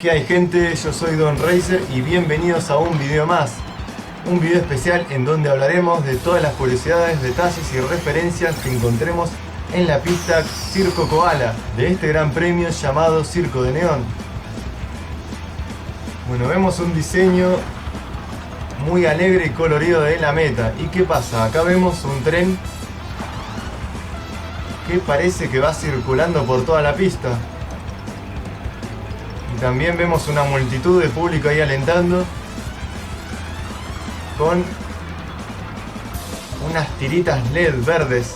¿Qué hay, gente? Yo soy Don Racer y bienvenidos a un video más. Un video especial en donde hablaremos de todas las curiosidades, detalles y referencias que encontremos en la pista Circo Koala de este gran premio llamado Circo de Neón. Bueno, vemos un diseño muy alegre y colorido de la meta. ¿Y qué pasa? Acá vemos un tren que parece que va circulando por toda la pista. También vemos una multitud de público ahí alentando con unas tiritas LED verdes.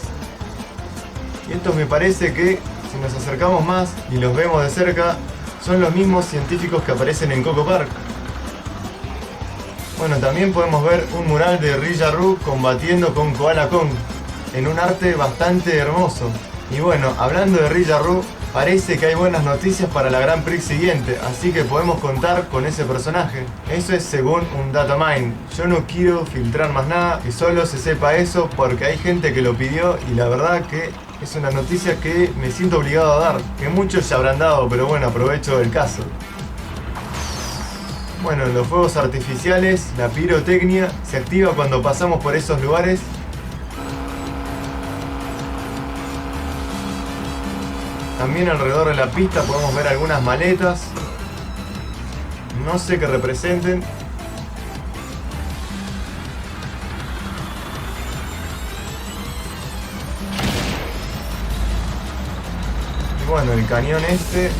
Y estos me parece que, si nos acercamos más y los vemos de cerca, son los mismos científicos que aparecen en Coco Park. Bueno, también podemos ver un mural de Rilla Roo combatiendo con Koala Kong, en un arte bastante hermoso. Y bueno, hablando de Rilla Roo, parece que hay buenas noticias para la Grand Prix siguiente, así que podemos contar con ese personaje. Eso es según un datamine. Yo no quiero filtrar más nada, que solo se sepa eso porque hay gente que lo pidió y la verdad que es una noticia que me siento obligado a dar, que muchos ya habrán dado, pero bueno, aprovecho el caso. Bueno, los fuegos artificiales, la pirotecnia, se activa cuando pasamos por esos lugares. También alrededor de la pista podemos ver algunas maletas. No sé qué representen. Y bueno, el cañón este.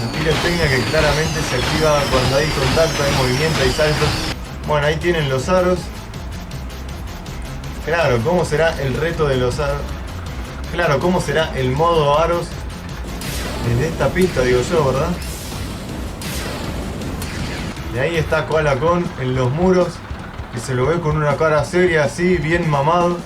La pirotecnia que claramente se activa cuando hay contacto, hay movimiento, hay saltos. Bueno, ahí tienen los aros. Claro, ¿cómo será el reto de los aros? Claro, ¿cómo será el modo aros desde esta pista, digo yo, verdad? Y ahí está Koala Kong en los muros, que se lo ve con una cara seria así, bien mamado.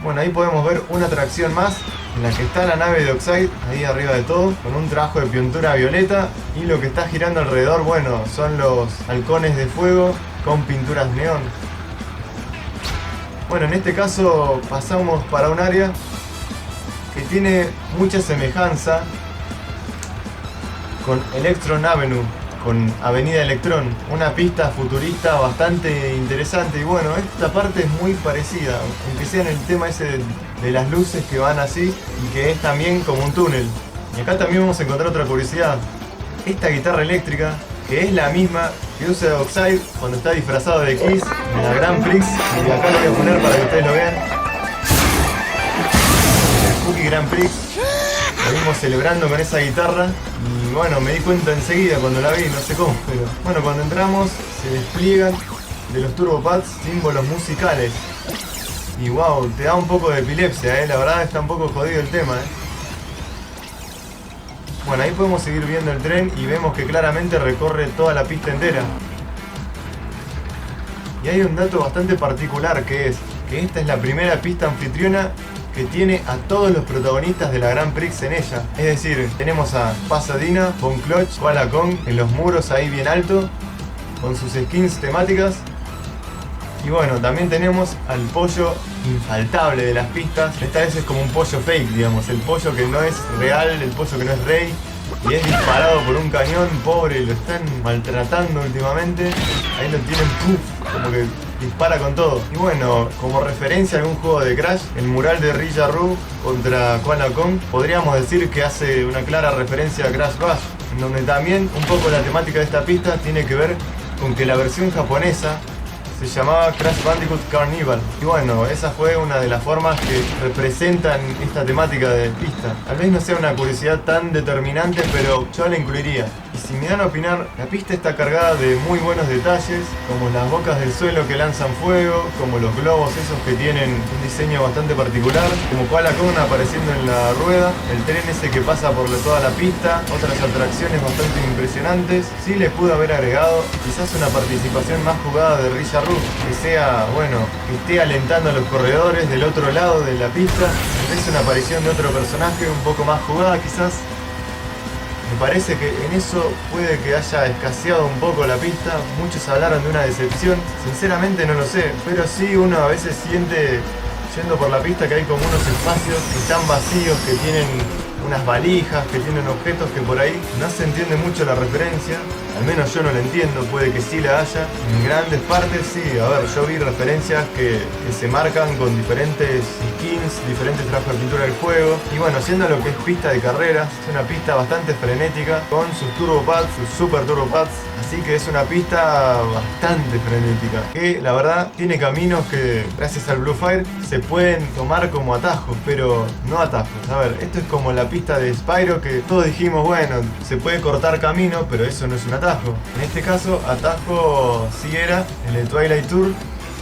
Bueno, ahí podemos ver una atracción más, en la que está la nave de Oxide, ahí arriba de todo, con un trabajo de pintura violeta. Y lo que está girando alrededor, bueno, son los halcones de fuego con pinturas neón. Bueno, en este caso pasamos para un área que tiene mucha semejanza con Electron Avenue, con Avenida Electrón, una pista futurista bastante interesante. Y bueno, esta parte es muy parecida, aunque sea en el tema ese de las luces que van así y que es también como un túnel. Y acá también vamos a encontrar otra curiosidad, esta guitarra eléctrica, que es la misma que usa Oxide cuando está disfrazado de Kiss en la Grand Prix. Y acá lo voy a poner para que ustedes lo vean. El Cookie Grand Prix lo vimos celebrando con esa guitarra. Y bueno, me di cuenta enseguida cuando la vi, no sé cómo, pero bueno, cuando entramos se despliegan de los turbopads símbolos musicales. Y wow, te da un poco de epilepsia, la verdad está un poco jodido el tema, Bueno, ahí podemos seguir viendo el tren y vemos que claramente recorre toda la pista entera. Y hay un dato bastante particular, que es que esta es la primera pista anfitriona que tiene a todos los protagonistas de la Grand Prix en ella. Es decir, tenemos a Pasadena, Von Clutch, Koala Kong en los muros ahí bien alto, con sus skins temáticas. Y bueno, también tenemos al pollo infaltable de las pistas. Esta vez es como un pollo fake, digamos. El pollo que no es real, el pollo que no es rey. Y es disparado por un cañón, pobre, lo están maltratando últimamente. Ahí lo tienen, puff, como que dispara con todo. Y bueno, como referencia a algún juego de Crash, el mural de Rilla Roo contra Koala Kong, podríamos decir que hace una clara referencia a Crash Bash, en donde también un poco la temática de esta pista tiene que ver con que la versión japonesa se llamaba Crash Bandicoot Carnival. Y bueno, esa fue una de las formas que representan esta temática de pista. Tal vez no sea una curiosidad tan determinante, pero yo la incluiría. Y si me dan a opinar, la pista está cargada de muy buenos detalles, como las bocas del suelo que lanzan fuego, como los globos esos que tienen un diseño bastante particular, como Koala Kong apareciendo en la rueda, el tren ese que pasa por toda la pista, otras atracciones bastante impresionantes. Sí les pude haber agregado quizás una participación más jugada de Rilla Roo, que sea, bueno, que esté alentando a los corredores del otro lado de la pista. Es una aparición de otro personaje un poco más jugada quizás. Me parece que en eso puede que haya escaseado un poco la pista. Muchos hablaron de una decepción. Sinceramente no lo sé, pero sí uno a veces siente yendo por la pista, que hay como unos espacios que están vacíos, que tienen unas valijas, que tienen objetos que por ahí no se entiende mucho la referencia. Al menos yo no la entiendo, puede que sí la haya. En grandes partes sí, a ver, yo vi referencias que se marcan con diferentes skins, diferentes trajes de pintura del juego. Y bueno, siendo lo que es pista de carreras, es una pista bastante frenética, con sus turbo pads, sus super turbo pads. Así que es una pista bastante frenética, que la verdad tiene caminos que gracias al Blue Fire se pueden tomar como atajos, pero no atajos. A ver, esto es como la pista de Spyro, que todos dijimos, bueno, se puede cortar camino, pero eso no es un atajo. En este caso, atajo sí era el de Twilight Tour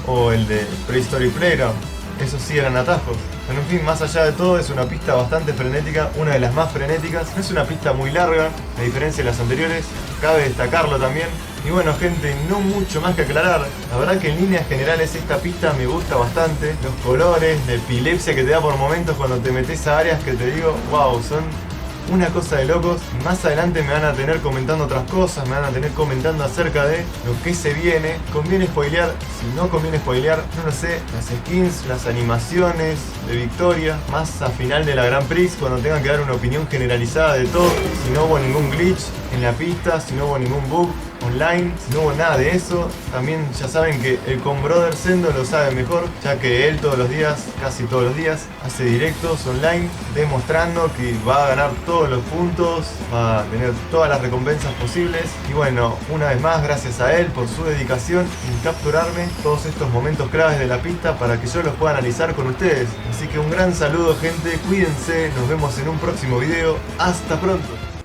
o el de Prehistory Playground. Esos sí eran atajos. Pero en fin, más allá de todo, es una pista bastante frenética, una de las más frenéticas. No es una pista muy larga, a diferencia de las anteriores, cabe destacarlo también. Y bueno, gente, no mucho más que aclarar. La verdad que en líneas generales esta pista me gusta bastante. Los colores, la epilepsia que te da por momentos cuando te metes a áreas que te digo, wow, son una cosa de locos. Más adelante me van a tener comentando otras cosas, me van a tener comentando acerca de lo que se viene. ¿Conviene spoilear? Si no conviene spoilear, no lo sé. Las skins, las animaciones de victoria, más a final de la Grand Prix, cuando tengan que dar una opinión generalizada de todo. Si no hubo ningún glitch en la pista, si no hubo ningún bug online, si no hubo nada de eso. También ya saben que el Brother Sendo lo sabe mejor, ya que él todos los días, casi todos los días, hace directos online demostrando que va a ganar todos los puntos, va a tener todas las recompensas posibles. Y bueno, una vez más, gracias a él por su dedicación en capturarme todos estos momentos claves de la pista para que yo los pueda analizar con ustedes. Así que un gran saludo, gente, cuídense, nos vemos en un próximo video. Hasta pronto.